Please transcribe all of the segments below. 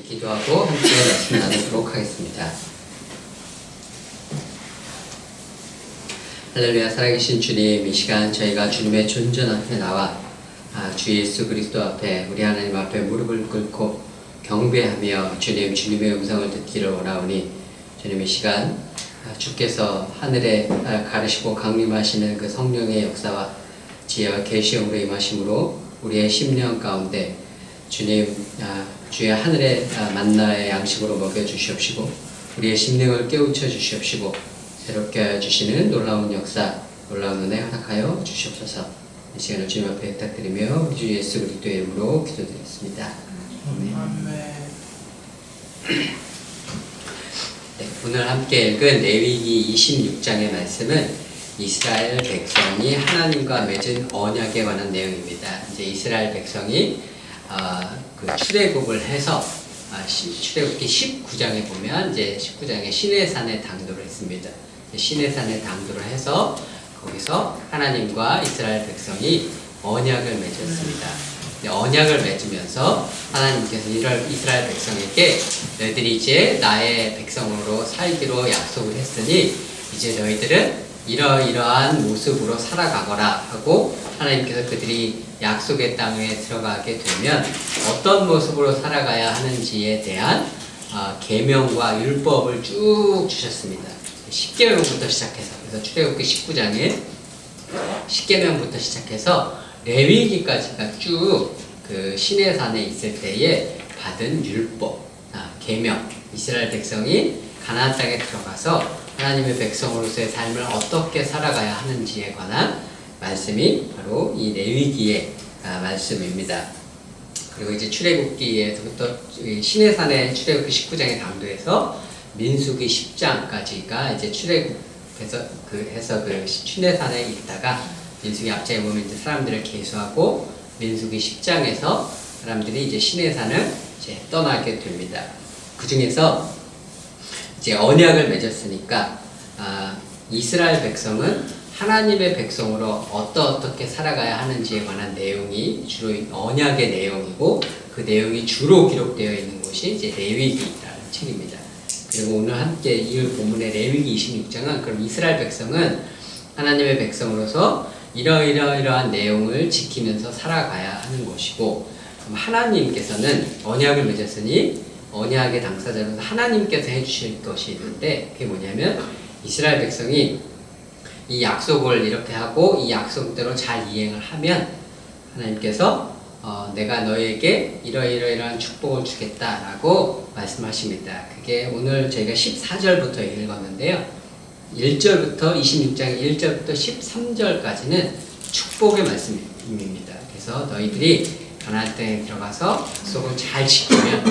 기도하고 함께 말씀 나누도록 하겠습니다. 할렐루야. 살아계신 주님, 이 시간 저희가 주님의 존전 앞에 나와 주 예수 그리스도 앞에 우리 하나님 앞에 무릎을 꿇고 경배하며 주님의 음성을 듣기를 원하오니 주님 이 시간 주께서 하늘에 가르시고 강림하시는 그 성령의 역사와 지혜와 계시형으로 임하심으로 우리의 심령 가운데 주님 주의 하늘의 만나의 양식으로 먹여주시옵시고 우리의 심령을 깨우쳐 주시옵시고 새롭게 하여 주시는 놀라운 역사, 놀라운 은혜 허락하여 주시옵소서. 이 시간을 주님 앞에 부탁드리며 우리 주 예수 그리스도의 이름으로 기도드렸습니다. 네, 오늘 함께 읽은 레위기 26장의 말씀은 이스라엘 백성이 하나님과 맺은 언약에 관한 내용입니다. 이제 이스라엘 백성이 그 출애굽을 해서 출애굽기 19장에 보면 이제 19장에 시내산에 당도를 했습니다. 시내산에 당도를 해서 거기서 하나님과 이스라엘 백성이 언약을 맺었습니다. 언약을 맺으면서 하나님께서 이스라엘 백성에게 너희들이 이제 나의 백성으로 살기로 약속을 했으니 이제 너희들은 이러이러한 모습으로 살아가거라 하고 하나님께서 그들이 약속의 땅에 들어가게 되면 어떤 모습으로 살아가야 하는지에 대한 계명과 율법을 쭉 주셨습니다. 10계명부터 시작해서 그래서 출애굽기 19장에 10계명부터 시작해서 레위기까지가 쭉 그 시내산에 있을 때에 받은 율법, 계명, 이스라엘 백성이 가나안 땅에 들어가서 하나님의 백성으로서의 삶을 어떻게 살아가야 하는지에 관한 말씀이 바로 이 레위기의 말씀입니다. 그리고 이제 출애굽기에서부터 시내산의 출애굽기 19장의 당도에서 민수기 10장까지가 이제 출애굽해서 그 시내산에 있다가 민수기 앞장에 보면 이제 사람들을 계수하고 민수기 10장에서 사람들이 이제 시내산을 이제 떠나게 됩니다. 그 중에서 이제 언약을 맺었으니까 이스라엘 백성은 하나님의 백성으로 어떻게 살아가야 하는지에 관한 내용이 주로 언약의 내용이고 그 내용이 주로 기록되어 있는 곳이 이제 레위기라는 책입니다. 그리고 오늘 함께 이 본문의 레위기 26장은 그럼 이스라엘 백성은 하나님의 백성으로서 이러이러한 내용을 지키면서 살아가야 하는 것이고 그럼 하나님께서는 언약을 맺었으니 언약의 당사자로서 하나님께서 해주실 것이 있는데 그게 뭐냐면 이스라엘 백성이 이 약속을 이렇게 하고 이 약속대로 잘 이행을 하면 하나님께서 내가 너에게 이러이러한 축복을 주겠다라고 말씀하십니다. 그게 오늘 저희가 14절부터 읽었는데요. 1절부터 26장 1절부터 13절까지는 축복의 말씀입니다. 그래서 너희들이 가나안 땅에 들어가서 약속을 잘 지키면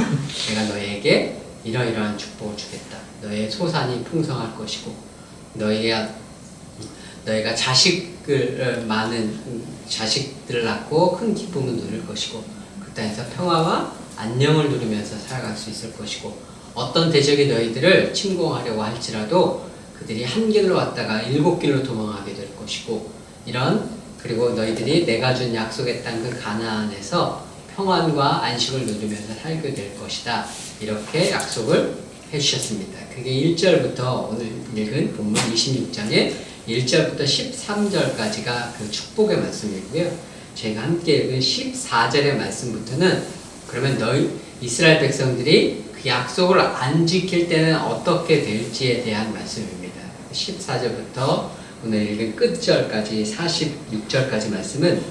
내가 너에게 이러이러한 축복을 주겠다. 너의 소산이 풍성할 것이고 너희가 많은 자식들을 낳고 큰 기쁨을 누릴 것이고 그 땅에서 평화와 안녕을 누리면서 살아갈 수 있을 것이고 어떤 대적이 너희들을 침공하려고 할지라도 그들이 한 길로 왔다가 7길로 도망하게 될 것이고 그리고 너희들이 내가 준 약속의 땅 그 가나안에서 평안과 안식을 누리면서 살게 될 것이다. 이렇게 약속을 해주셨습니다. 그게 1절부터 오늘 읽은 본문 26장의 1절부터 13절까지가 그 축복의 말씀이고요. 저희가 함께 읽은 14절의 말씀부터는 그러면 이스라엘 백성들이 그 약속을 안 지킬 때는 어떻게 될지에 대한 말씀입니다. 14절부터 오늘 읽은 끝절까지 46절까지 말씀은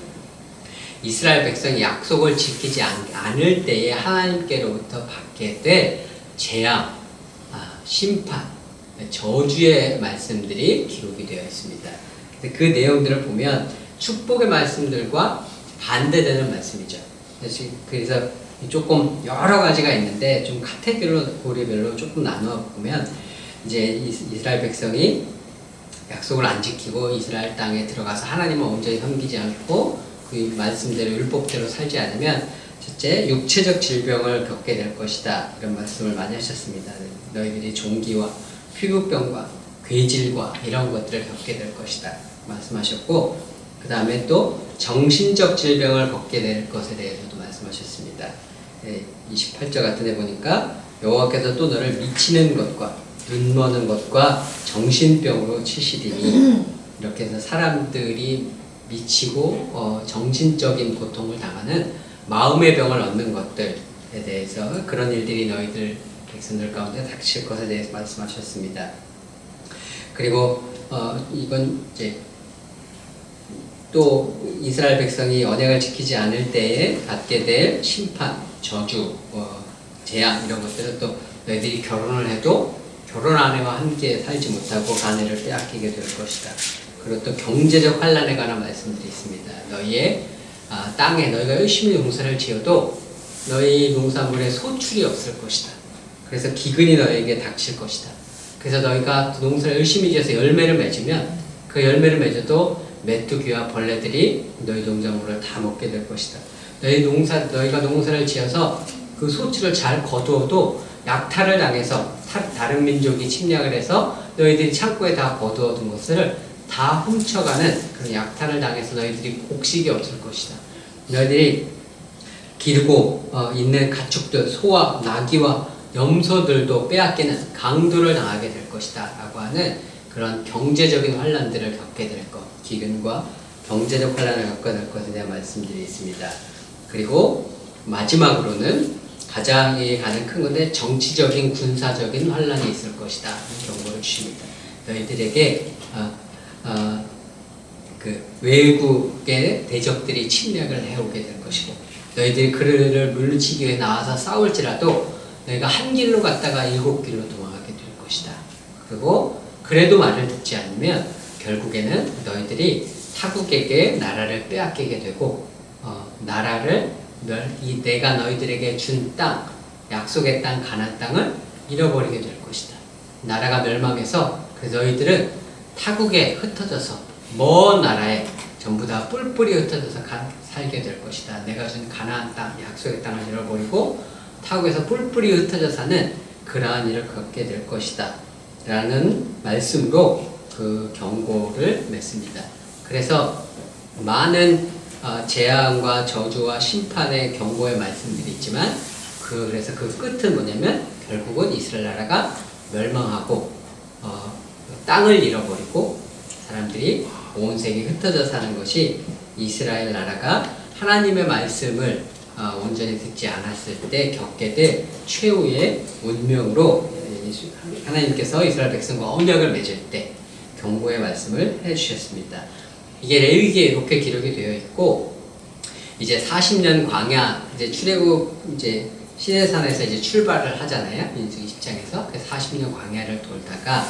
이스라엘 백성이 약속을 지키지 않을 때에 하나님께로부터 받게 될 재앙, 심판, 저주의 말씀들이 기록이 되어 있습니다. 그 내용들을 보면 축복의 말씀들과 반대되는 말씀이죠. 그래서 조금 여러 가지가 있는데 좀 카테고리별로 조금 나누어 보면 이제 이스라엘 백성이 약속을 안 지키고 이스라엘 땅에 들어가서 하나님을 온전히 섬기지 않고 그 말씀대로 율법대로 살지 않으면 첫째 육체적 질병을 겪게 될 것이다. 이런 말씀을 많이 하셨습니다. 너희들이 종기와 피부병과 괴질과 이런 것들을 겪게 될 것이다 말씀하셨고 그 다음에 또 정신적 질병을 겪게 될 것에 대해서도 말씀하셨습니다. 28절 같은 데 보니까 여호와께서 또 너를 미치는 것과 눈머는 것과 정신병으로 치시리니, 이렇게 해서 사람들이 미치고 정신적인 고통을 당하는 마음의 병을 얻는 것들에 대해서, 그런 일들이 너희들 백성들 가운데 닥칠 것에 대해서 말씀하셨습니다. 그리고 이건 이제 또 이스라엘 백성이 언약을 지키지 않을 때에 받게 될 심판, 저주, 재앙, 이런 것들은 또 너희들이 결혼을 해도 결혼 아내와 함께 살지 못하고 아내를 빼앗기게 될 것이다. 그리고 또 경제적 환난에 관한 말씀들이 있습니다. 너희의 땅에 너희가 열심히 농사를 지어도 너희 농산물에 소출이 없을 것이다. 그래서 기근이 너희에게 닥칠 것이다. 그래서 너희가 농사를 열심히 지어서 열매를 맺으면 그 열매를 맺어도 메뚜기와 벌레들이 너희 농작물을 다 먹게 될 것이다. 너희가 농사를 지어서 그 소출을 잘 거두어도 약탈을 당해서 다른 민족이 침략을 해서 너희들이 창고에 다 거두어둔 것을 다 훔쳐가는 그런 약탈을 당해서 너희들이 곡식이 없을 것이다. 너희들이 기르고 있는 가축들, 소와 나귀와 염소들도 빼앗기는 강도를 당하게 될 것이다 라고 하는 그런 경제적인 환란들을 겪게 될 것, 기근과 경제적 환란을 겪게 될 것에 대한 말씀들이 있습니다. 그리고 마지막으로는 가장 가장 큰 건데, 정치적인 군사적인 환란이 있을 것이다 이런 경고를 주십니다. 너희들에게 그 외국의 대적들이 침략을 해오게 될 것이고, 너희들이 그를 물리치기 위해 나와서 싸울지라도 너희가 한 길로 갔다가 7길로 도망하게 될 것이다. 그리고 그래도 말을 듣지 않으면 결국에는 너희들이 타국에게 나라를 빼앗기게 되고, 나라를 내가 너희들에게 준 땅, 약속의 땅, 가나안 땅을 잃어버리게 될 것이다. 나라가 멸망해서 그래서 너희들은 타국에 흩어져서 먼 나라에 전부 다 뿔뿔이 흩어져서 살게 될 것이다. 내가 준 가나안 땅, 약속의 땅을 잃어버리고 타국에서 뿔뿔이 흩어져 사는 그러한 일을 겪게 될 것이다 라는 말씀으로 그 경고를 맺습니다. 그래서 많은 재앙과 저주와 심판의 경고의 말씀들이 있지만, 그래서 그 끝은 뭐냐면 결국은 이스라엘 나라가 멸망하고 땅을 잃어버리고 사람들이 온 세계에 흩어져 사는 것이 이스라엘 나라가 하나님의 말씀을 온전히 듣지 않았을 때 겪게 될 최후의 운명으로, 하나님께서 이스라엘 백성과 언약을 맺을 때 경고의 말씀을 해주셨습니다. 이게 레위기에 이렇게 기록이 되어 있고, 이제 40년 광야, 이제 출애굽 이제 시내산에서 이제 출발을 하잖아요. 민수기 10장에서. 그래서 40년 광야를 돌다가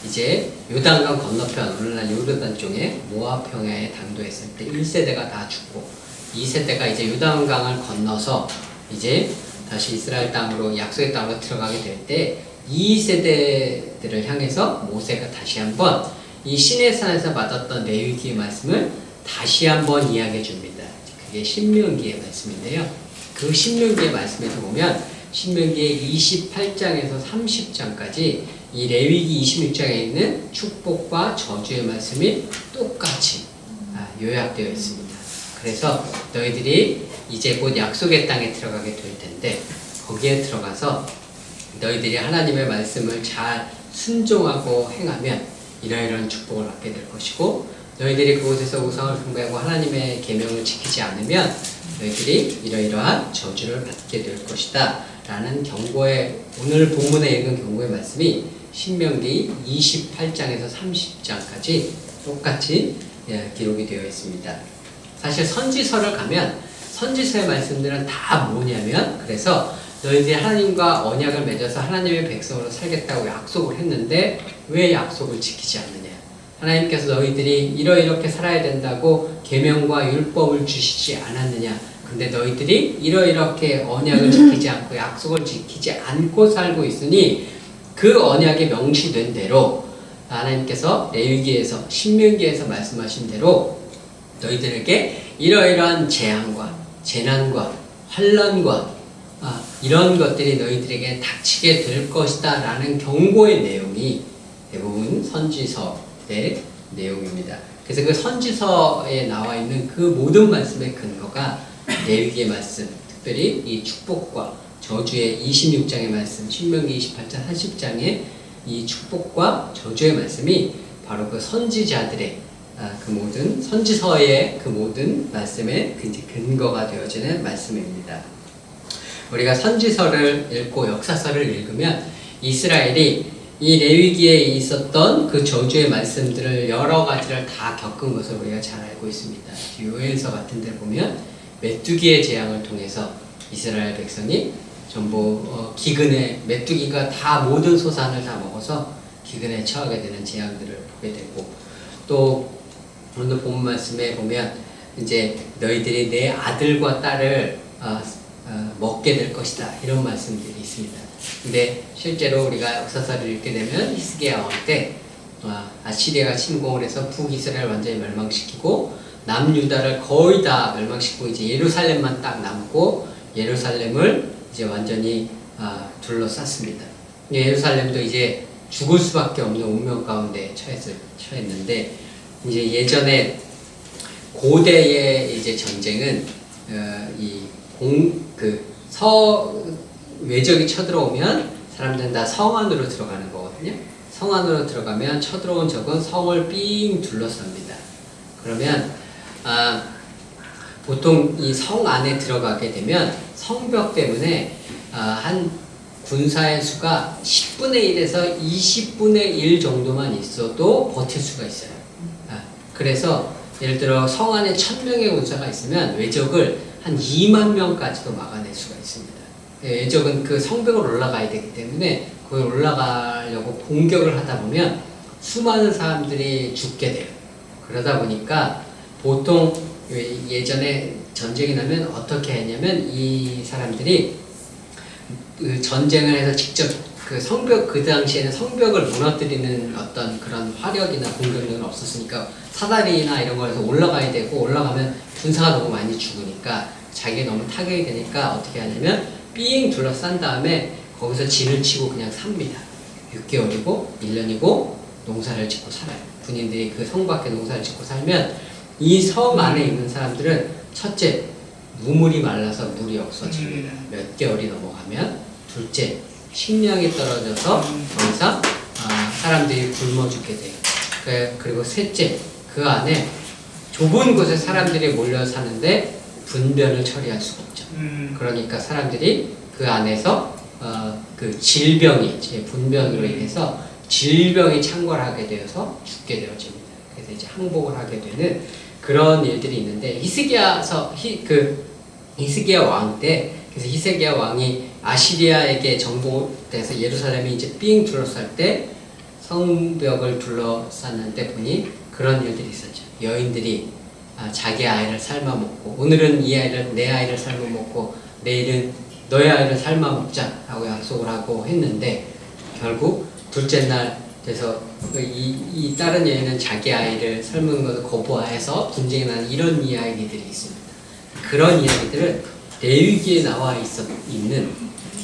이제 요단강 건너편, 오늘날 요르단 쪽에 모압 평야에 당도했을 때 1세대가 다 죽고, 2세대가 이제 요단강을 건너서 이제 다시 이스라엘 땅으로, 약속의 땅으로 들어가게 될 때 2세대들을 향해서 모세가 다시 한번 이 시내산에서 받았던 레위기의 말씀을 다시 한번 이야기해 줍니다. 그게 신명기의 말씀인데요. 그 신명기의 말씀에서 보면 신명기의 28장에서 30장까지 이 레위기 26장에 있는 축복과 저주의 말씀이 똑같이 요약되어 있습니다. 그래서 너희들이 이제 곧 약속의 땅에 들어가게 될 텐데, 거기에 들어가서 너희들이 하나님의 말씀을 잘 순종하고 행하면 이러이러한 축복을 얻게 될 것이고, 너희들이 그곳에서 우상을 숭배하고 하나님의 계명을 지키지 않으면 너희들이 이러이러한 저주를 받게 될 것이다 라는 경고의, 오늘 본문에 읽은 경고의 말씀이 신명기 28장에서 30장까지 똑같이 기록이 되어 있습니다. 사실 선지서를 가면 선지서의 말씀들은 다 뭐냐면, 그래서 너희들이 하나님과 언약을 맺어서 하나님의 백성으로 살겠다고 약속을 했는데 왜 약속을 지키지 않느냐, 하나님께서 너희들이 이렇게 살아야 된다고 계명과 율법을 주시지 않았느냐, 근데 너희들이 이렇게 언약을 지키지 않고 약속을 지키지 않고 살고 있으니 그 언약이 명시된 대로 하나님께서 레위기에서, 신명기에서 말씀하신 대로 너희들에게 이러이러한 재앙과 재난과 환난과 이런 것들이 너희들에게 닥치게 될 것이다 라는 경고의 내용이 대부분 선지서의 내용입니다. 그래서 그 선지서에 나와 있는 그 모든 말씀의 근거가 레위기의 말씀, 특별히 이 축복과 저주의 26장의 말씀, 신명기 28장 30장의 이 축복과 저주의 말씀이 바로 그 선지자들의 그 모든 선지서의 그 모든 말씀의 근거가 되어지는 말씀입니다. 우리가 선지서를 읽고 역사서를 읽으면 이스라엘이 이 레위기에 있었던 그 저주의 말씀들을 여러 가지를 다 겪은 것을 우리가 잘 알고 있습니다. 요엘서 같은 데 보면 메뚜기의 재앙을 통해서 이스라엘 백성이 전부 기근에, 메뚜기가 다 모든 소산을 다 먹어서 기근에 처하게 되는 재앙들을 보게 되고, 또 오늘 본 말씀에 보면 이제 너희들이 내 아들과 딸을 먹게 될 것이다, 이런 말씀들이 있습니다. 근데 실제로 우리가 역사서를 읽게 되면 히스기야 왕 때 아시리아가 침공을 해서 북이스라엘 완전히 멸망시키고 남유다를 거의 다 멸망시키고 이제 예루살렘만 딱 남고 예루살렘을 이제 완전히 둘러쌌습니다. 예루살렘도 이제 죽을 수밖에 없는 운명 가운데 처했는데, 이제 예전에 고대의 이제 전쟁은 외적이 쳐들어오면 사람들은 다 성 안으로 들어가는 거거든요. 성 안으로 들어가면 쳐들어온 적은 성을 삥 둘러쌉니다. 그러면 보통 이 성 안에 들어가게 되면 성벽 때문에 한 군사의 수가 10분의 1에서 20분의 1 정도만 있어도 버틸 수가 있어요. 그래서 예를 들어 성 안에 1000명의 군사가 있으면 외적을 한 2만 명까지도 막아낼 수가 있습니다. 외적은 그 성벽을 올라가야 되기 때문에 그걸 올라가려고 공격을 하다 보면 수많은 사람들이 죽게 돼요. 그러다 보니까 보통 예전에 전쟁이 나면 어떻게 했냐면 이 사람들이 그 전쟁을 해서 직접 그 성벽, 그 당시에는 성벽을 무너뜨리는 어떤 그런 화력이나 공격력은 없었으니까 사다리나 이런 거에서 올라가야 되고, 올라가면 군사가 너무 많이 죽으니까 자기가 너무 타격이 되니까 어떻게 하냐면 삥 둘러싼 다음에 거기서 진을 치고 그냥 삽니다. 6개월이고 1년이고 농사를 짓고 살아요. 군인들이 그 성 밖에 농사를 짓고 살면 이 성 안에 있는 사람들은 첫째, 우물이 말라서 물이 없어집니다. 몇 개월이 넘어가면. 둘째, 식량이 떨어져서 더 이상 사람들이 굶어 죽게 돼요. 그리고 셋째, 그 안에 좁은 곳에 사람들이 몰려 사는데 분변을 처리할 수가 없죠. 그러니까 사람들이 그 안에서 그 질병이, 분변으로 인해서 질병이 창궐하게 되어서 죽게 되어집니다. 그래서 이제 항복을 하게 되는 그런 일들이 있는데, 히스기야 왕 때, 그래서 히스기야 왕이 아시리아에게 정복돼서 예루살렘이 이제 삥 둘러쌀 때 성벽을 둘러쌌는데 보니 그런 일들이 있었죠. 여인들이 자기 아이를 삶아먹고, 오늘은 내 아이를 삶아먹고 내일은 너의 아이를 삶아먹자라고 약속을 하고 했는데, 결국 둘째 날 돼서 이 다른 여인은 자기 아이를 삶는 것을 거부해서 분쟁이 나는 이런 이야기들이 있습니다. 그런 이야기들은 레위기에 나와 있는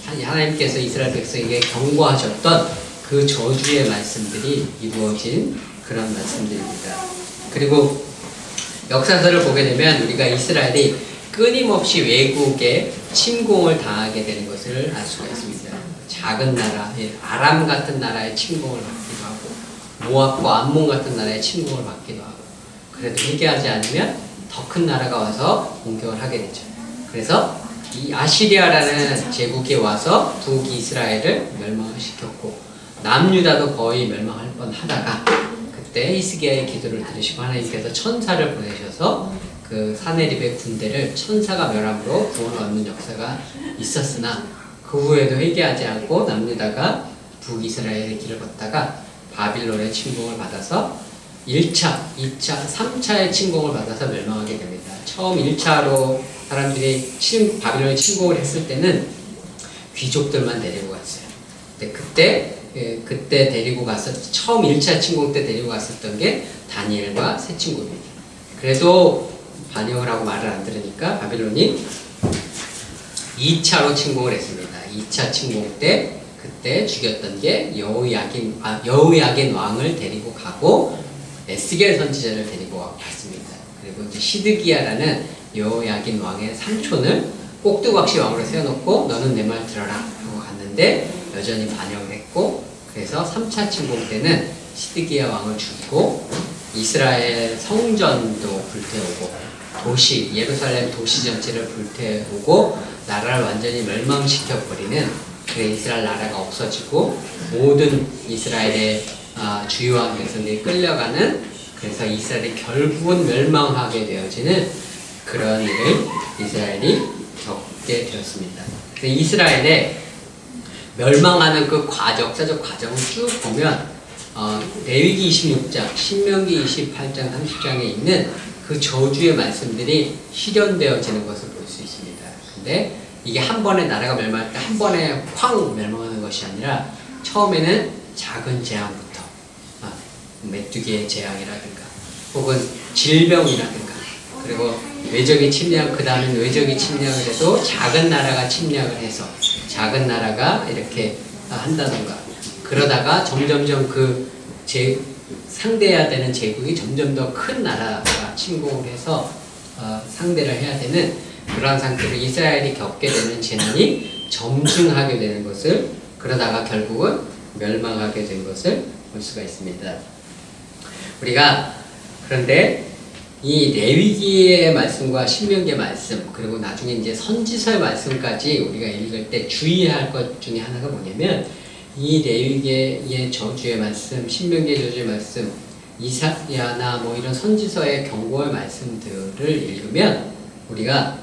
하나님께서 이스라엘 백성에게 경고하셨던 그 저주의 말씀들이 이루어진 그런 말씀들입니다. 그리고 역사서를 보게 되면 우리가 이스라엘이 끊임없이 외국에 침공을 당하게 되는 것을 알 수가 있습니다. 작은 나라, 아람 같은 나라의 침공을 받기도 하고, 모압과 암몬 같은 나라의 침공을 받기도 하고, 그래도 회개하지 않으면 더 큰 나라가 와서 공격을 하게 되죠. 그래서 이 아시리아라는 제국이 와서 북이스라엘을 멸망을 시켰고, 남유다도 거의 멸망할 뻔하다가 그때 히스기야의 기도를 들으시고 하나님께서 천사를 보내셔서 그 사네립의 군대를 천사가 멸함으로 구원을 얻는 역사가 있었으나, 그 후에도 회개하지 않고 남유다가 북이스라엘의 길을 걷다가 바빌론의 침공을 받아서 1차, 2차, 3차의 침공을 받아서 멸망하게 됩니다. 처음 1차로 사람들이 바빌론에 침공을 했을 때는 귀족들만 데리고 갔어요. 근데 그때 데리고 가서 처음 1차 침공 때 데리고 갔었던 게 다니엘과 세 친구입니다. 그래도 반역을 하고 말을 안 들으니까 바빌론이 2차로 침공을 했습니다. 2차 침공 때 그때 죽였던 게 여호야긴 왕을 데리고 가고 에스겔 선지자를 데리고 갔습니다. 그리고 이제 시드기야라는 여호야긴 왕의 삼촌을 꼭두각시 왕으로 세워놓고 너는 내 말 들어라 하고 갔는데 여전히 반역을 했고, 그래서 3차 침공 때는 시드기야 왕을 죽이고 이스라엘 성전도 불태우고 도시 예루살렘 도시 전체를 불태우고 나라를 완전히 멸망시켜버리는, 그래 이스라엘 나라가 없어지고 모든 이스라엘의 주요한 백성들이 끌려가는, 그래서 이스라엘이 결국은 멸망하게 되어지는 그런 일을 이스라엘이 겪게 되었습니다. 그래서 이스라엘의 멸망하는 그 역사적 과정을 쭉 보면 레위기 26장, 신명기 28장, 30장에 있는 그 저주의 말씀들이 실현되어지는 것을 볼 수 있습니다. 근데 이게 한 번에 나라가 멸망할 때 한 번에 쾅 멸망하는 것이 아니라 처음에는 작은 재앙부터, 메뚜기의 재앙이라든가 혹은 질병이라든가, 그리고 외적이 침략, 그 다음엔 외적이 침략을 해도 작은 나라가 침략을 해서 작은 나라가 이렇게 한다던가, 그러다가 점점점 상대해야 되는 제국이 점점 더 큰 나라가 침공을 해서 상대를 해야 되는 그러한 상태로 이스라엘이 겪게 되는 재난이 점증하게 되는 것을, 그러다가 결국은 멸망하게 된 것을 볼 수가 있습니다. 우리가 그런데 이 레위기의 말씀과 신명기의 말씀, 그리고 나중에 이제 선지서의 말씀까지 우리가 읽을 때 주의해야 할 것 중에 하나가 뭐냐면, 이 레위기의 저주의 말씀, 신명기의 저주의 말씀, 이사야나 뭐 이런 선지서의 경고의 말씀들을 읽으면 우리가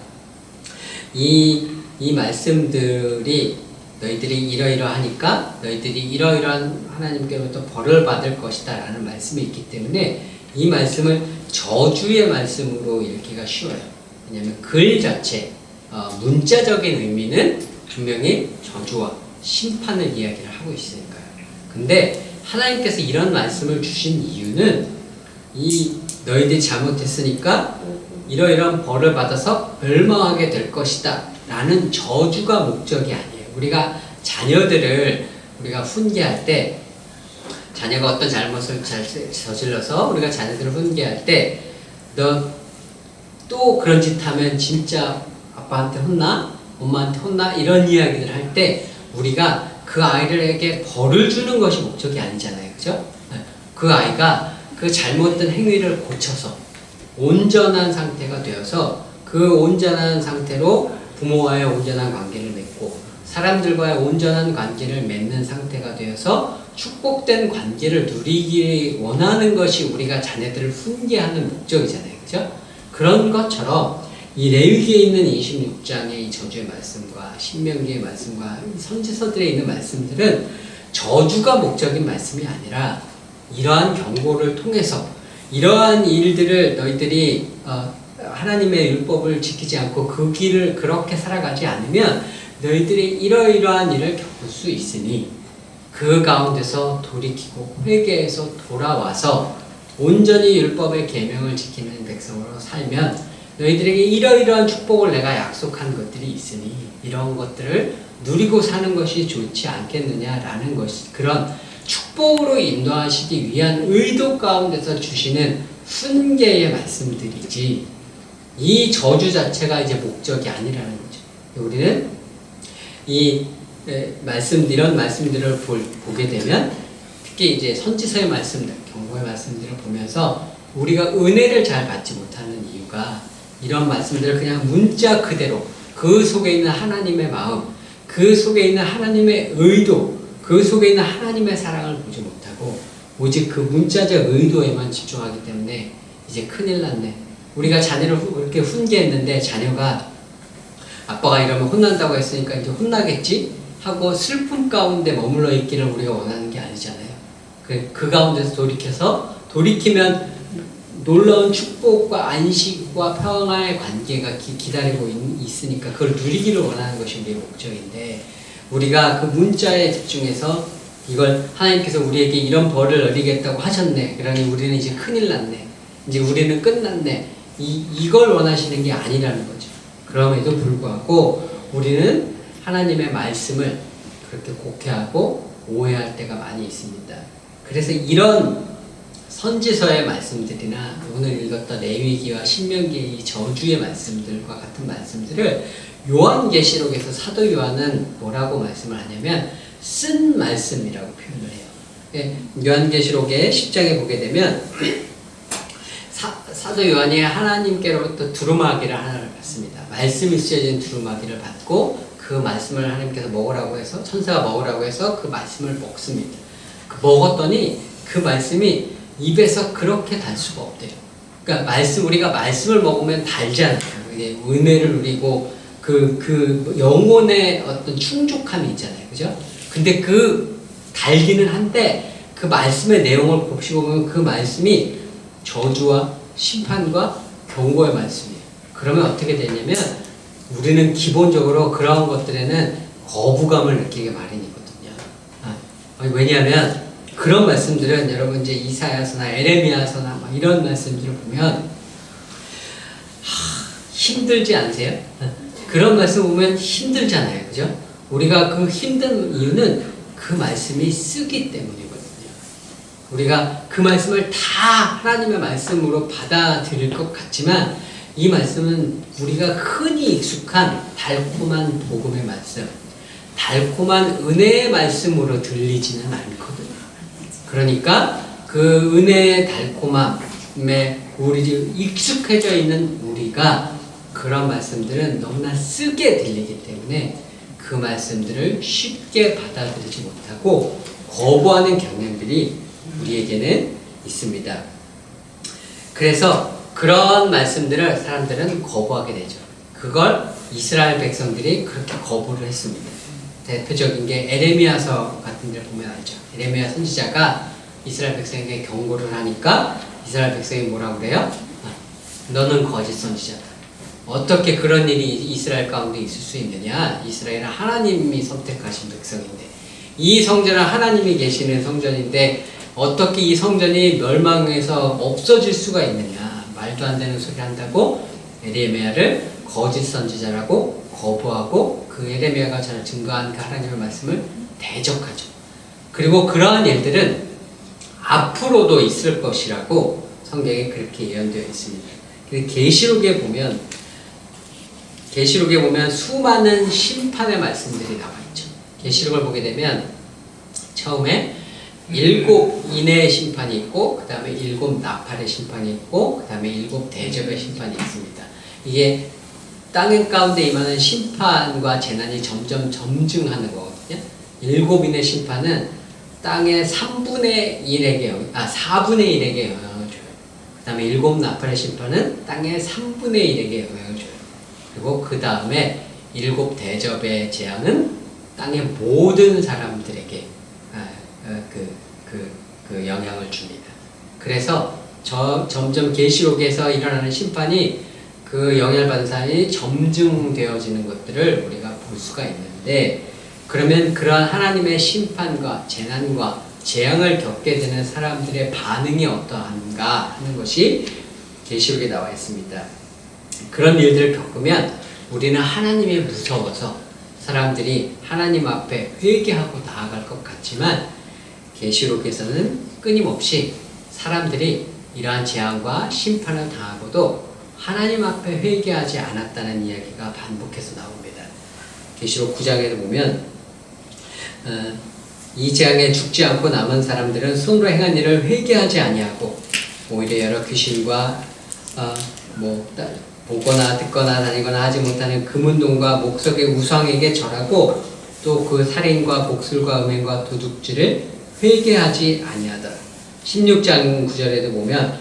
이 말씀들이 너희들이 이러이러하니까 너희들이 이러이러한 하나님께로부터 벌을 받을 것이다 라는 말씀이 있기 때문에 이 말씀을 저주의 말씀으로 읽기가 쉬워요. 왜냐하면 글 자체, 문자적인 의미는 분명히 저주와 심판을 이야기를 하고 있으니까요. 근데 하나님께서 이런 말씀을 주신 이유는 너희들이 잘못했으니까 이러이러한 벌을 받아서 멸망하게 될 것이다 라는 저주가 목적이 아니에요. 우리가 자녀들을 우리가 훈계할 때, 자녀가 어떤 잘못을 저질러서 우리가 자녀들을 훈계할 때, 너 또 그런 짓 하면 진짜 아빠한테 혼나? 엄마한테 혼나? 이런 이야기를 할 때 우리가 그 아이들에게 벌을 주는 것이 목적이 아니잖아요. 그죠? 그 아이가 그 잘못된 행위를 고쳐서 온전한 상태가 되어서 그 온전한 상태로 부모와의 온전한 관계를 맺고 사람들과의 온전한 관계를 맺는 상태가 되어서 축복된 관계를 누리기 원하는 것이 우리가 자녀들을 훈계하는 목적이잖아요. 그죠? 그런 것처럼 이 레위기에 있는 26장의 이 저주의 말씀과 신명기의 말씀과 선지서들에 있는 말씀들은 저주가 목적인 말씀이 아니라 이러한 경고를 통해서 이러한 일들을 너희들이 하나님의 율법을 지키지 않고 그 길을 그렇게 살아가지 않으면 너희들이 이러이러한 일을 겪을 수 있으니 그 가운데서 돌이키고 회개해서 돌아와서 온전히 율법의 계명을 지키는 백성으로 살면 너희들에게 이러이러한 축복을 내가 약속한 것들이 있으니 이런 것들을 누리고 사는 것이 좋지 않겠느냐라는 것이, 그런 축복으로 인도하시기 위한 의도 가운데서 주시는 훈계의 말씀들이지 이 저주 자체가 이제 목적이 아니라는 거죠. 우리는 이런 말씀들을 보게 되면 특히 이제 선지서의 말씀들, 경고의 말씀들을 보면서 우리가 은혜를 잘 받지 못하는 이유가 이런 말씀들을 그냥 문자 그대로 그 속에 있는 하나님의 마음, 그 속에 있는 하나님의 의도, 그 속에 있는 하나님의 사랑을 보지 못하고 오직 그 문자적 의도에만 집중하기 때문에 이제 큰일 났네. 우리가 자녀를 그렇게 훈계했는데 자녀가 아빠가 이러면 혼난다고 했으니까 이제 혼나겠지 하고 슬픔 가운데 머물러 있기를 우리가 원하는 게 아니잖아요. 그 가운데서 돌이키면 놀라운 축복과 안식과 평화의 관계가 기다리고 있으니까 그걸 누리기를 원하는 것이 우리의 목적인데, 우리가 그 문자에 집중해서 이걸 하나님께서 우리에게 이런 벌을 얻이겠다고 하셨네, 그러니 우리는 이제 큰일 났네, 이제 우리는 끝났네, 이걸 원하시는 게 아니라는 거죠. 그럼에도 불구하고 우리는 하나님의 말씀을 그렇게 곡해하고 오해할 때가 많이 있습니다. 그래서 이런 선지서의 말씀들이나 오늘 읽었던 레위기와 신명기의 이 저주의 말씀들과 같은 말씀들을 요한계시록에서 사도 요한은 뭐라고 말씀을 하냐면 쓴 말씀이라고 표현을 해요. 요한계시록의 10장에 보게 되면 사도 요한이 하나님께로부터 두루마기를 하나를 받습니다. 말씀이 쓰여진 두루마기를 받고 그 말씀을 하나님께서 먹으라고 해서 천사가 먹으라고 해서 그 말씀을 먹습니다. 먹었더니 그 말씀이 입에서 그렇게 달 수가 없대요. 그러니까 우리가 말씀을 먹으면 달잖아요. 이게 은혜를 누리고 그 영혼의 어떤 충족함이 있잖아요. 그죠? 근데 그 달기는 한데 그 말씀의 내용을 곱씹어 보면 그 말씀이 저주와 심판과 경고의 말씀이에요. 그러면 어떻게 되냐면 우리는 기본적으로 그런 것들에는 거부감을 느끼게 마련이거든요. 왜냐하면 그런 말씀들은 여러분 이제 이사야서나 에레미야서나 막 이런 말씀들을 보면 힘들지 않으세요? 그런 말씀 보면 힘들잖아요. 그죠? 우리가 그 힘든 이유는 그 말씀이 쓰기 때문이거든요. 우리가 그 말씀을 다 하나님의 말씀으로 받아들일 것 같지만 이 말씀은 우리가 흔히 익숙한 달콤한 복음의 말씀, 달콤한 은혜의 말씀으로 들리지는 않거든요. 그러니까 그 은혜의 달콤함에 우리 익숙해져 있는 우리가 그런 말씀들은 너무나 쓰게 들리기 때문에 그 말씀들을 쉽게 받아들이지 못하고 거부하는 경향들이 우리에게는 있습니다. 그래서 그런 말씀들을 사람들은 거부하게 되죠. 그걸 이스라엘 백성들이 그렇게 거부를 했습니다. 대표적인 게 에레미야서 같은 데를 보면 알죠. 에레미야 선지자가 이스라엘 백성에게 경고를 하니까 이스라엘 백성이 뭐라고 그래요? 너는 거짓 선지자다. 어떻게 그런 일이 이스라엘 가운데 있을 수 있느냐? 이스라엘은 하나님이 선택하신 백성인데 이 성전은 하나님이 계시는 성전인데 어떻게 이 성전이 멸망해서 없어질 수가 있느냐? 말도 안 되는 소리 한다고 에레미야를 거짓 선지자라고 거부하고 그 에레미야가 전에 증거한 그 하나님의 말씀을 대적하죠. 그리고 그러한 일들은 앞으로도 있을 것이라고 성경에 그렇게 예언되어 있습니다. 계시록에 보면 수많은 심판의 말씀들이 나와 있죠. 계시록을 보게 되면 처음에 7 인의 심판이 있고 그 다음에 7 나팔의 심판이 있고 그 다음에 7 대접의 심판이 있습니다. 이게 땅 가운데 임하는 심판과 재난이 점점 점증하는 거거든요. 7인의 심판은 땅의 4분의 1에게 영향을 줘요. 그 다음에 7 나팔의 심판은 땅의 3분의 1에게 영향을 줘요. 그리고 그 다음에 7 대접의 재앙은 땅의 모든 사람들에게 그 영향을 줍니다. 그래서 점점 계시록에서 일어나는 심판이 그 영향을 받은 사람이 점증되어지는 것들을 우리가 볼 수가 있는데 그러면 그러한 하나님의 심판과 재난과 재앙을 겪게 되는 사람들의 반응이 어떠한가 하는 것이 계시록에 나와 있습니다. 그런 일들을 겪으면 우리는 하나님이 무서워서 사람들이 하나님 앞에 회개하고 나아갈 것 같지만 계시록에서는 끊임없이 사람들이 이러한 재앙과 심판을 당하고도 하나님 앞에 회개하지 않았다는 이야기가 반복해서 나옵니다. 계시록 9장에도 보면 이 재앙에 죽지 않고 남은 사람들은 손으로 행한 일을 회개하지 아니하고 오히려 여러 귀신과 보거나 듣거나 다니거나 하지 못하는 금은동과 목석의 우상에게 절하고 또 그 살인과 복술과 음행과 도둑질을 회개하지 아니하더라. 16장 9절에도 보면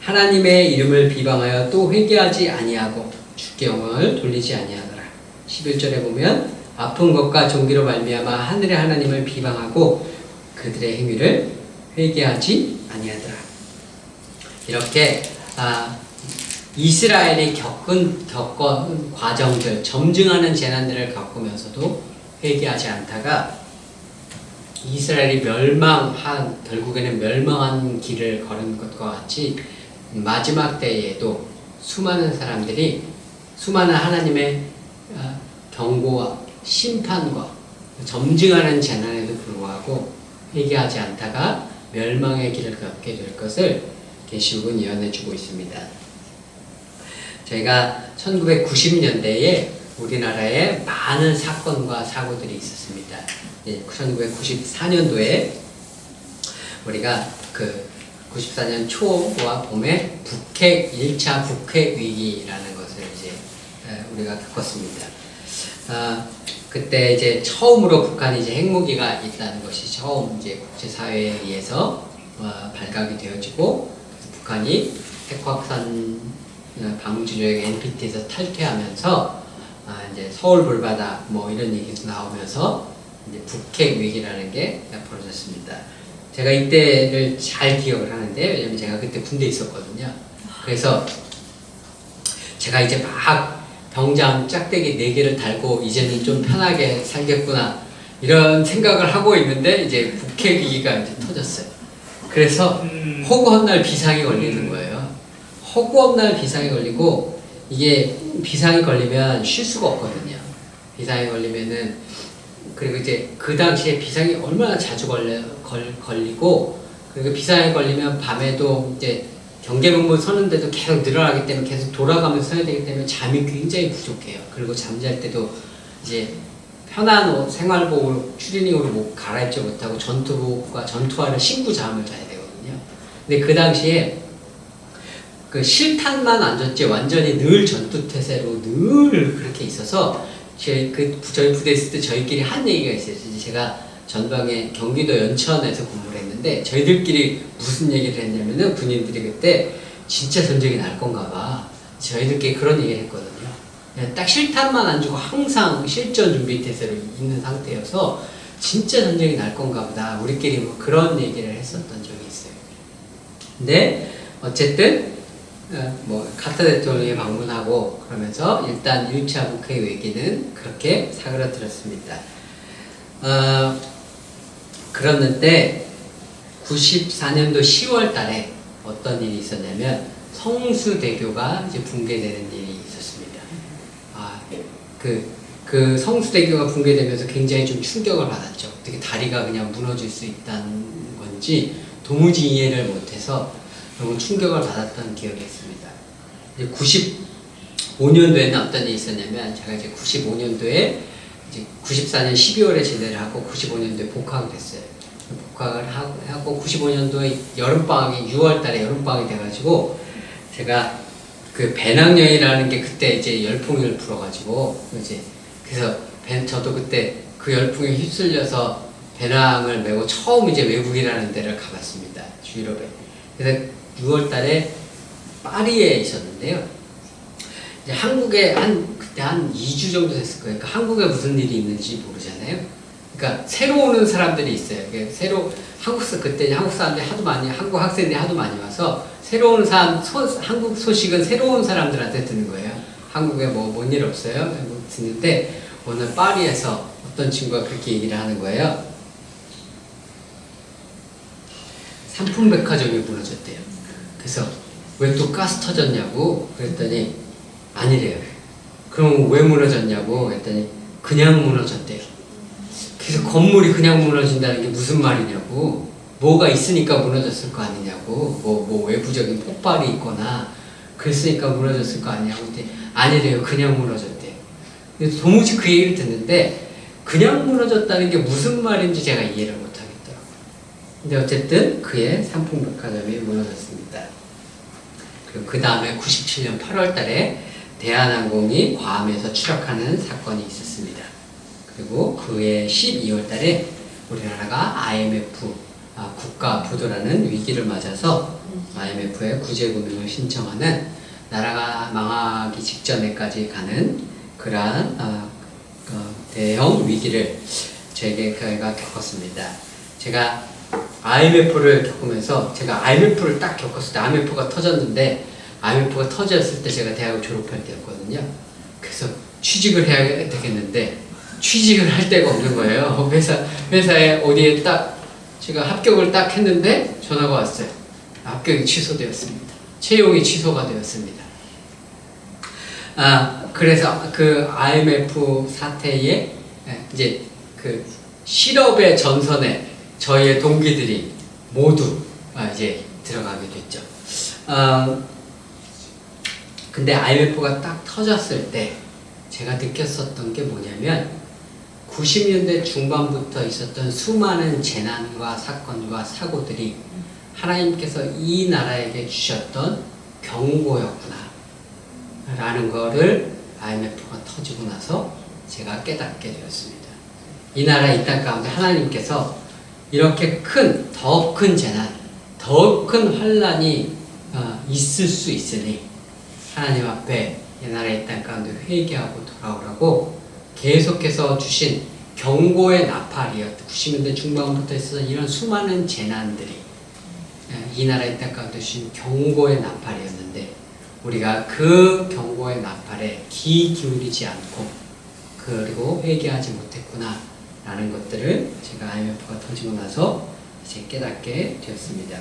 하나님의 이름을 비방하여 또 회개하지 아니하고 주께 영광을 돌리지 아니하더라. 11절에 보면 아픈 것과 종기로 말미암아 하늘의 하나님을 비방하고 그들의 행위를 회개하지 아니하더라. 이렇게 이스라엘이 겪은 과정들, 점증하는 재난들을 겪으면서도 회개하지 않다가 이스라엘이 결국에는 멸망한 길을 걸은 것과 같이 마지막 때에도 수많은 사람들이 수많은 하나님의 경고와 심판과 점증하는 재난에도 불구하고 회개하지 않다가 멸망의 길을 걷게 될 것을 계시록은 예언해주고 있습니다. 저희가 1990년대에 우리나라에 많은 사건과 사고들이 있었습니다. 1994년도에 우리가 그 94년 초와 봄에 북핵 1차 북핵 위기라는 것을 이제 우리가 겪었습니다. 그때 이제 처음으로 북한이 이제 핵무기가 있다는 것이 처음 이제 국제사회에 의해서 발각이 되어지고 북한이 핵 확산 방지 조약 NPT에서 탈퇴하면서 이제 서울 불바다 뭐 이런 얘기도 나오면서 이제 북핵 위기라는 게 벌어졌습니다. 제가 이때를 잘 기억을 하는데 왜냐면 제가 그때 군대에 있었거든요. 그래서 제가 이제 막 병장 짝대기 4개를 달고 이제는 좀 편하게 살겠구나 이런 생각을 하고 있는데 이제 북핵 위기가 이제 터졌어요. 그래서 허구한 날 비상이 걸리는 거예요. 허구한 날 비상이 걸리고 이게 비상이 걸리면 쉴 수가 없거든요. 비상이 걸리면은 그리고 이제 그 당시에 비상이 얼마나 자주 걸리고 그리고 비상이 걸리면 밤에도 이제 경계병문 서는데도 계속 늘어나기 때문에 계속 돌아가면서 서야 되기 때문에 잠이 굉장히 부족해요. 그리고 잠잘 때도 이제 편한 옷, 생활복으로 추리닝으로 뭐 갈아입지 못하고 전투복과 전투화를 신고 잠을 자야 되거든요. 근데 그 당시에 그 실탄만 안 줬지 완전히 늘 전투태세로 늘 그렇게 있어서 저희 부대에 있을 때 저희끼리 한 얘기가 있어요. 제가 전방에 경기도 연천에서 근무를 했는데 저희들끼리 무슨 얘기를 했냐면은 군인들이 그때 진짜 전쟁이 날 건가 봐. 저희들끼리 그런 얘기를 했거든요. 딱 실탄만 안 주고 항상 실전 준비 태세로 있는 상태여서 진짜 전쟁이 날 건가 보다. 우리끼리 뭐 그런 얘기를 했었던 적이 있어요. 근데 어쨌든 뭐 카터 대통령이 방문하고 그러면서 일단 1차 북핵 위기는 그렇게 사그라들었습니다. 그랬는데 94년도 10월 달에 어떤 일이 있었냐면 성수대교가 이제 붕괴되는 일이 있었습니다. 그 성수대교가 붕괴되면서 굉장히 좀 충격을 받았죠. 어떻게 다리가 그냥 무너질 수 있다는 건지 도무지 이해를 못해서 너무 충격을 받았던 기억이 있습니다. 이제 95년도에는 어떤 일이 있었냐면 제가 이제 95년도에 이제 94년 12월에 제대를 하고 95년도에 복학을 했어요. 복학을 하고 95년도에 여름방학이 6월 달에 여름방학이 돼가지고 제가 그 배낭여행이라는 게 그때 이제 열풍을 불어가지고 이제 그래서 저도 그때 그 열풍에 휩쓸려서 배낭을 메고 처음 이제 외국이라는 데를 가봤습니다. 유럽에. 그래서 6월 달에 파리에 있었는데요. 이제 한국에 그때 한 2주 정도 됐을 거예요. 그러니까 한국에 무슨 일이 있는지 모르잖아요. 그러니까 새로 오는 사람들이 있어요. 그때 한국 사람들이 한국 학생들이 하도 많이 와서 새로 오는 한국 소식은 새로 온 사람들한테 듣는 거예요. 한국에 뭔 일 없어요? 듣는데 오늘 파리에서 어떤 친구가 그렇게 얘기를 하는 거예요. 삼풍백화점이 무너졌대요. 그래서 왜 또 가스 터졌냐고 그랬더니 아니래요. 그럼 왜 무너졌냐고 했더니 그냥 무너졌대요. 그래서 건물이 그냥 무너진다는 게 무슨 말이냐고, 뭐가 있으니까 무너졌을 거 아니냐고, 뭐 외부적인 폭발이 있거나 그랬으니까 무너졌을 거 아니냐고 했더니 아니래요. 그냥 무너졌대요. 그래서 도무지 그 얘기를 듣는데 그냥 무너졌다는 게 무슨 말인지 제가 이해를 못하겠더라고요. 근데 어쨌든 그의 삼풍백화점이 무너졌습니다. 그리고 그 다음에 97년 8월 달에 대한항공이 괌에서 추락하는 사건이 있었습니다. 그리고 그해 12월 달에 우리나라가 IMF 국가 부도라는 위기를 맞아서 IMF에 구제금융을 신청하는 나라가 망하기 직전에까지 가는 그러한 대형 위기를 저희가 겪었습니다. 제가 IMF를 겪으면서 제가 IMF를 딱 겪었을 때 IMF가 터졌는데 IMF가 터졌을 때 제가 대학을 졸업할 때였거든요. 그래서 취직을 해야 되겠는데 취직을 할 데가 없는 거예요. 회사에 어디에 딱 제가 합격을 딱 했는데 전화가 왔어요. 합격이 취소되었습니다. 채용이 취소가 되었습니다. 그래서 그 IMF 사태에 이제 그 실업의 전선에 저희의 동기들이 모두 이제 들어가게 됐죠. 근데 IMF가 딱 터졌을 때 제가 느꼈었던 게 뭐냐면 90년대 중반부터 있었던 수많은 재난과 사건과 사고들이 하나님께서 이 나라에게 주셨던 경고였구나 라는 거를 IMF가 터지고 나서 제가 깨닫게 되었습니다. 이 나라 이 땅 가운데 하나님께서 이렇게 더 큰 재난, 더 큰 환란이 있을 수 있으니 하나님 앞에 이 나라 이 땅 가운데 회개하고 돌아오라고 계속해서 주신 경고의 나팔이었던 90년대 중반부터 있었던 이런 수많은 재난들이 이 나라 이 땅 가운데 주신 경고의 나팔이었는데 우리가 그 경고의 나팔에 귀 기울이지 않고 그리고 회개하지 못했구나 라는 것들을 제가 IMF가 터지고 나서 이제 깨닫게 되었습니다.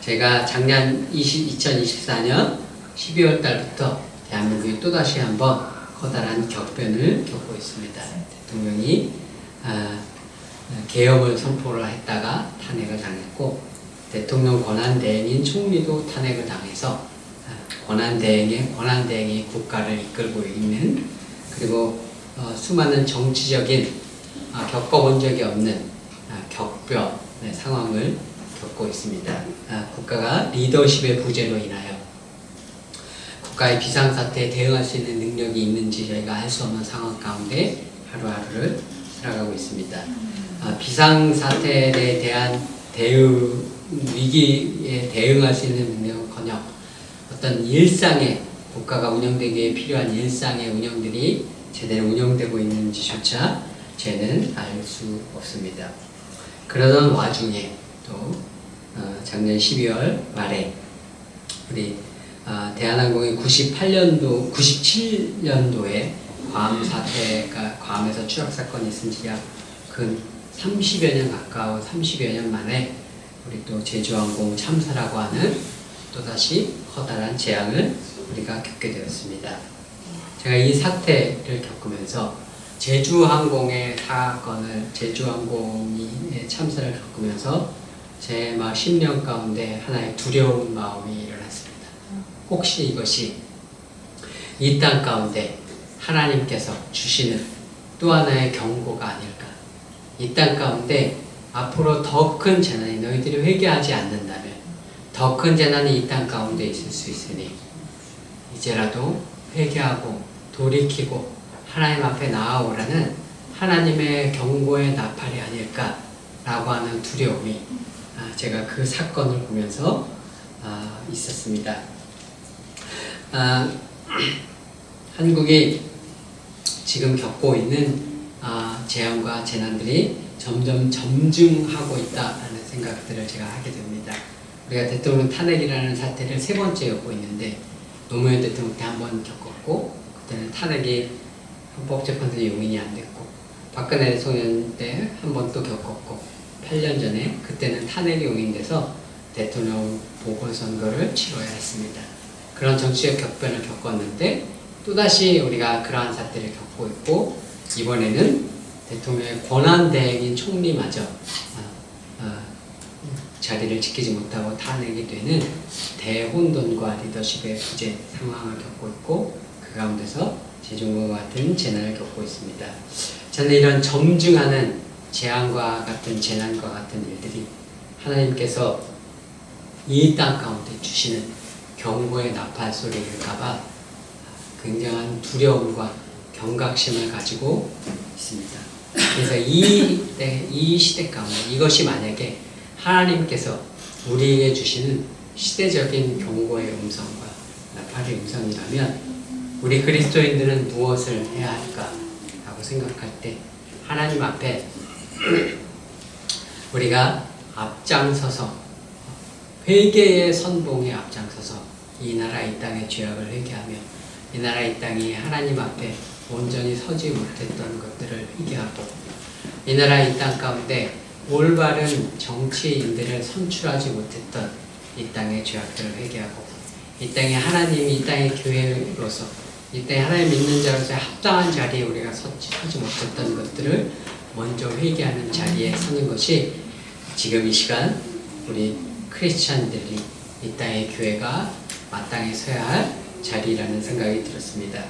제가 작년 2024년 12월 달부터 대한민국이 또다시 한번 커다란 격변을 겪고 있습니다. 대통령이 계엄을 선포를 했다가 탄핵을 당했고 대통령 권한대행인 총리도 탄핵을 당해서 권한대행이 국가를 이끌고 있는 그리고 수많은 정치적인 겪어본 적이 없는 격변의 상황을 겪고 있습니다. 국가가 리더십의 부재로 인하여 국가의 비상사태에 대응할 수 있는 능력이 있는지 저희가 알 수 없는 상황 가운데 하루하루를 살아가고 있습니다. 비상사태에 대한 위기에 대응할 수 있는 능력은커녕 어떤 일상의 국가가 운영되기에 필요한 일상의 운영들이 제대로 운영되고 있는지조차 저는 알 수 없습니다. 그러던 와중에 또 작년 12월 말에 우리 대한항공이 97년도에 괌 사태가 괌에서 추락 사건이 있은 지 약 근 30여 년 가까운 30여 년 만에 우리 또 제주항공 참사라고 하는 또다시 커다란 재앙을 우리가 겪게 되었습니다. 제가 이 사태를 겪으면서 제주항공의 참사를 겪으면서 제 심령 가운데 하나의 두려운 마음이 일어났습니다. 혹시 이것이 이 땅 가운데 하나님께서 주시는 또 하나의 경고가 아닐까? 이 땅 가운데 앞으로 더 큰 재난이 너희들이 회개하지 않는다면 더 큰 재난이 이 땅 가운데 있을 수 있으니 이제라도 회개하고 돌이키고 하나님 앞에 나아오라는 하나님의 경고의 나팔이 아닐까라고 하는 두려움이 제가 그 사건을 보면서 있었습니다. 한국이 지금 겪고 있는 재앙과 재난들이 점점 점증하고 있다는 생각들을 제가 하게 됩니다. 우리가 대통령 탄핵이라는 사태를 3번째 겪고 있는데 노무현 대통령 때 한 번 겪었고 그때는 탄핵이 헌법재판소 용인이 안 됐고 박근혜 대통령 때 한 번 또 겪었고 8년 전에 그때는 탄핵이 용인돼서 대통령 보궐선거를 치러야 했습니다. 그런 정치적 격변을 겪었는데 또다시 우리가 그러한 사태를 겪고 있고 이번에는 대통령의 권한대행인 총리마저 자리를 지키지 못하고 탄핵이 되는 대혼돈과 리더십의 부재 상황을 겪고 있고 그 가운데서 제주항공과 같은 재난을 겪고 있습니다. 저는 이런 점증하는 재앙과 같은 재난과 같은 일들이 하나님께서 이 땅 가운데 주시는 경고의 나팔 소리일까봐 굉장한 두려움과 경각심을 가지고 있습니다. 그래서 이 시대 가운데 이것이 만약에 하나님께서 우리에게 주시는 시대적인 경고의 음성과 나팔의 음성이라면 우리 그리스도인들은 무엇을 해야 할까라고 생각할 때 하나님 앞에 우리가 앞장서서 회개의 선봉에 앞장서서 이 나라 이 땅의 죄악을 회개하며 이 나라 이 땅이 하나님 앞에 온전히 서지 못했던 것들을 회개하고 이 나라 이 땅 가운데 올바른 정치인들을 선출하지 못했던 이 땅의 죄악들을 회개하고 이 땅에 하나님이 이 땅의 교회로서 이 땅에 하나님 믿는 자로서 합당한 자리에 우리가 서지 못했던 것들을 먼저 회개하는 자리에 서는 것이 지금 이 시간 우리 크리스찬들이 이 땅의 교회가 마땅히 서야 할 자리라는 생각이 들었습니다.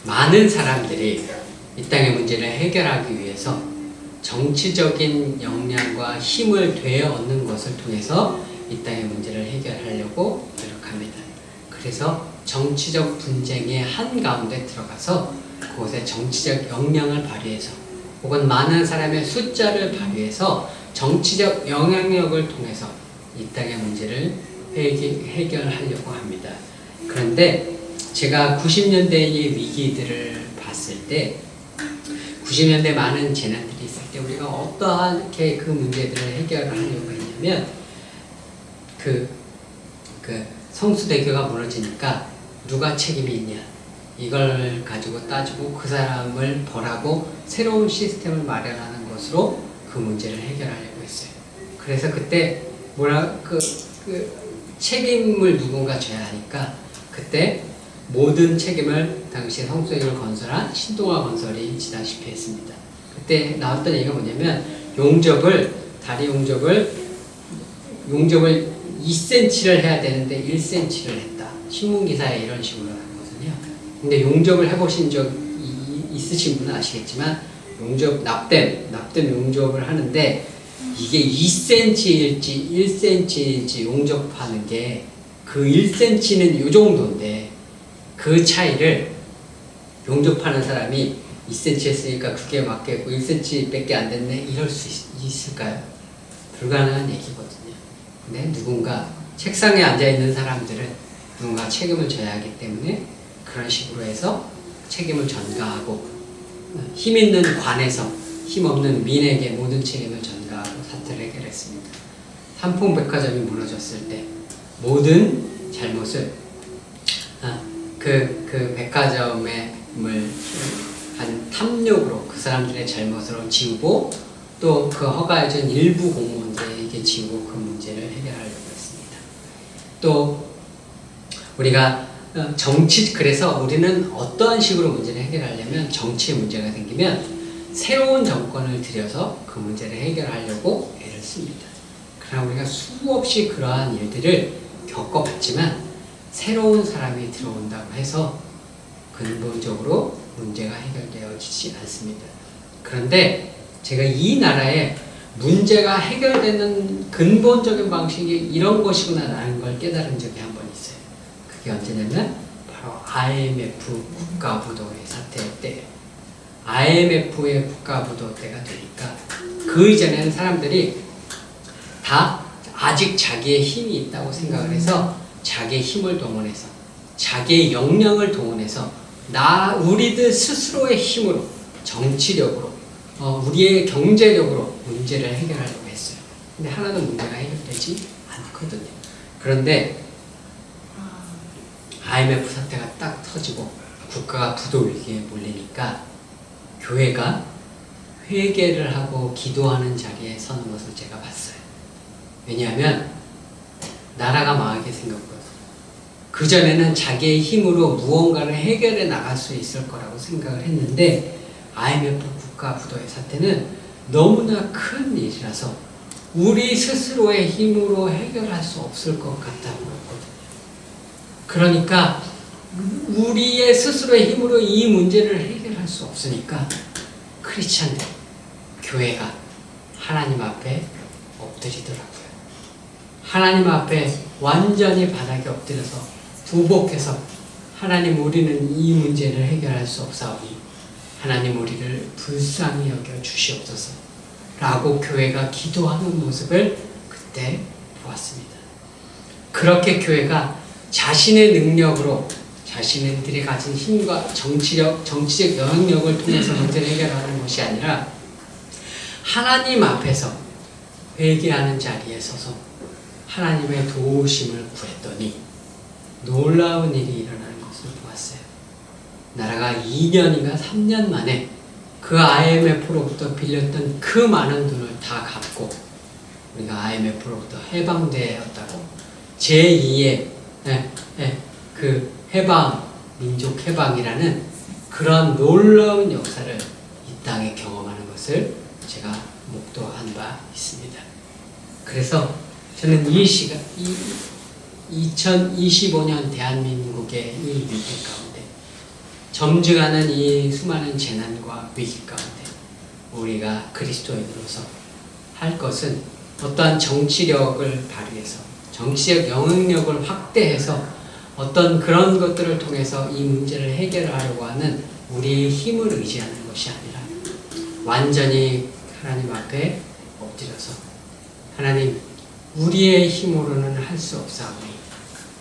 많은 사람들이 이 땅의 문제를 해결하기 위해서 정치적인 역량과 힘을 되어 얻는 것을 통해서 이 땅의 문제를 해결하려고 노력합니다. 그래서 정치적 분쟁의 한가운데 들어가서 그곳에 정치적 역량을 발휘해서 혹은 많은 사람의 숫자를 발휘해서 정치적 영향력을 통해서 이 땅의 문제를 해결하려고 합니다. 그런데 제가 90년대의 위기들을 봤을 때 90년대 많은 재난들이 있을 때 우리가 어떻게 그 문제들을 해결하려고 했냐면 그 성수대교가 무너지니까 누가 책임이 있냐 이걸 가지고 따지고 그 사람을 벌하고 새로운 시스템을 마련하는 것으로 그 문제를 해결하려고 했어요. 그래서 그때 책임을 누군가 져야 하니까 그때 모든 책임을 당시 성수대교를 건설한 신동아 건설이 지다시피 했습니다. 그때 나왔던 얘기가 뭐냐면 다리 용접을 2cm를 해야 되는데 1cm를 했다. 신문기사에 이런 식으로 나왔거든요. 근데 용접을 해보신 적 있으신 분은 아시겠지만 납땜 용접을 하는데 이게 2cm일지 1cm일지 용접하는 게 그 1cm는 이 정도인데 그 차이를 용접하는 사람이 2cm 했으니까 그게 맞겠고 1cm 밖에 안 됐네 이럴 수 있을까요? 불가능한 얘기거든요. 근데 누군가 책상에 앉아있는 사람들은 누군가 책임을 져야 하기 때문에 그런 식으로 해서 책임을 전가하고 힘 있는 관에서 힘 없는 민에게 모든 책임을 전가하고 사태를 해결했습니다. 삼풍백화점이 무너졌을 때 모든 잘못을 그 백화점을 한 탐욕으로 그 사람들의 잘못으로 지우고 또 그 허가해준 일부 공무원들에게 지우고 그 문제를 해결하려고 했습니다. 또 우리가 그래서 우리는 어떠한 식으로 문제를 해결하려면 정치의 문제가 생기면 새로운 정권을 들여서 그 문제를 해결하려고 애를 씁니다. 그러나 우리가 수없이 그러한 일들을 겪어봤지만 새로운 사람이 들어온다고 해서 근본적으로 문제가 해결되어지지 않습니다. 그런데 제가 이 나라에 문제가 해결되는 근본적인 방식이 이런 것이구나라는 걸 깨달은 적이 한 번 있어요. 그게 언제냐면 바로 IMF 국가부도의 사태 때 IMF의 국가부도 때가 되니까 그 이전에는 사람들이 다 아직 자기의 힘이 있다고 생각을 해서 자기의 힘을 동원해서 자기의 역량을 동원해서 우리들 스스로의 힘으로 정치력으로 우리의 경제력으로 문제를 해결하려고 했어요. 근데 하나도 문제가 해결되지 않거든요. 그런데 IMF 사태가 딱 터지고 국가가 부도 위기에 몰리니까 교회가 회개를 하고 기도하는 자리에 서는 것을 제가 봤어요. 왜냐하면 나라가 망하게 생겼거든요. 그전에는 자기의 힘으로 무언가를 해결해 나갈 수 있을 거라고 생각을 했는데 IMF 국가 부도의 사태는 너무나 큰 일이라서 우리 스스로의 힘으로 해결할 수 없을 것 같다고 그랬거든요. 그러니까 우리의 스스로의 힘으로 이 문제를 해결할 수 없으니까 크리스찬들, 교회가 하나님 앞에 엎드리더라고요. 하나님 앞에 완전히 바닥에 엎드려서 부복해서 하나님 우리는 이 문제를 해결할 수 없사오니 하나님 우리를 불쌍히 여겨 주시옵소서 라고 교회가 기도하는 모습을 그때 보았습니다. 그렇게 교회가 자신의 능력으로 자신들이 가진 힘과 정치적 영향력을 통해서 문제를 해결하는 것이 아니라 하나님 앞에서 회개하는 자리에 서서 하나님의 도우심을 구했더니 놀라운 일이 일어나는 것을 보았어요. 나라가 2년인가 3년 만에 그 IMF로부터 빌렸던 그 많은 돈을 다 갚고 우리가 IMF로부터 해방되었다고 제2의 그 민족 해방이라는 그런 놀라운 역사를 이 땅에 경험하는 것을 제가 목도한 바 있습니다. 그래서 저는 이 시간, 2025년 대한민국의 이 위기 가운데, 점증하는 이 수많은 재난과 위기 가운데 우리가 그리스도인으로서 할 것은 어떠한 정치력을 발휘해서, 정치적 영향력을 확대해서 어떤 그런 것들을 통해서 이 문제를 해결하려고 하는 우리의 힘을 의지하는 것이 아니라 완전히 하나님 앞에 엎드려서, 하나님, 우리의 힘으로는 할 수 없사오니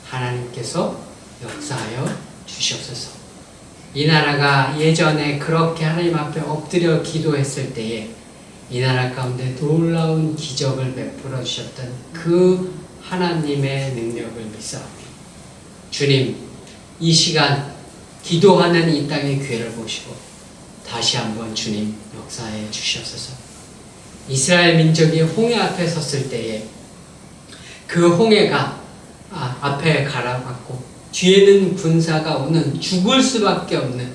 하나님께서 역사하여 주시옵소서. 이 나라가 예전에 그렇게 하나님 앞에 엎드려 기도했을 때에 이 나라 가운데 놀라운 기적을 베풀어 주셨던 그 하나님의 능력을 믿사오니 주님, 이 시간 기도하는 이 땅의 기회를 보시고 다시 한번 주님 역사해 주시옵소서. 이스라엘 민족이 홍해 앞에 섰을 때에 그 홍해가 앞에 가라앉고 뒤에는 군사가 오는, 죽을 수밖에 없는,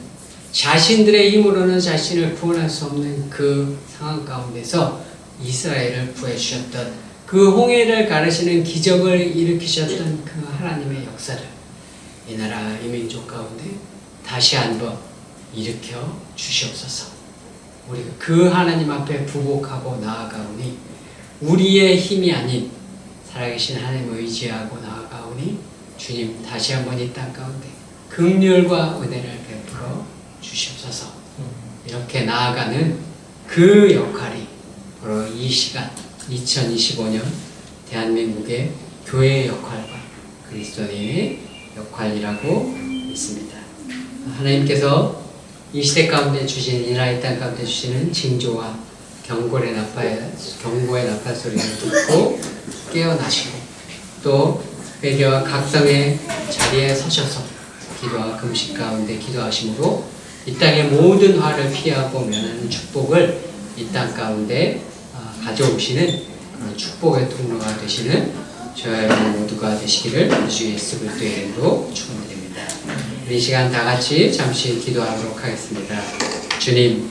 자신들의 힘으로는 자신을 구원할 수 없는 그 상황 가운데서 이스라엘을 구해주셨던, 그 홍해를 가르시는 기적을 일으키셨던 그 하나님의 역사를 이 나라 이 민족 가운데 다시 한번 일으켜 주시옵소서. 우리가 그 하나님 앞에 부복하고 나아가오니 우리의 힘이 아닌 살아계신 하나님을 의지하고 나아가오니 주님 다시 한번 이 땅 가운데 긍휼과 은혜를 베풀어 주시옵소서. 이렇게 나아가는 그 역할이 바로 이 시간 2025년 대한민국의 교회의 역할과 그리스도인의 역할이라고 믿습니다. 하나님께서 이 시대 가운데 주신, 이 나라 이 땅 가운데 주시는 징조와 경고의 나팔 소리를 듣고 깨어나시고 또 회개와 각성의 자리에 서셔서 기도와 금식 가운데 기도하심으로 이 땅의 모든 화를 피하고 면하는 축복을 이 땅 가운데 가져오시는 그런 축복의 통로가 되시는 저와 여러분 모두가 되시기를 주 예수 그리스도의 이름으로 축원드립니다. 이 시간 다 같이 잠시 기도하도록 하겠습니다. 주님,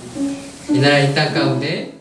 이 나라 이 땅 가운데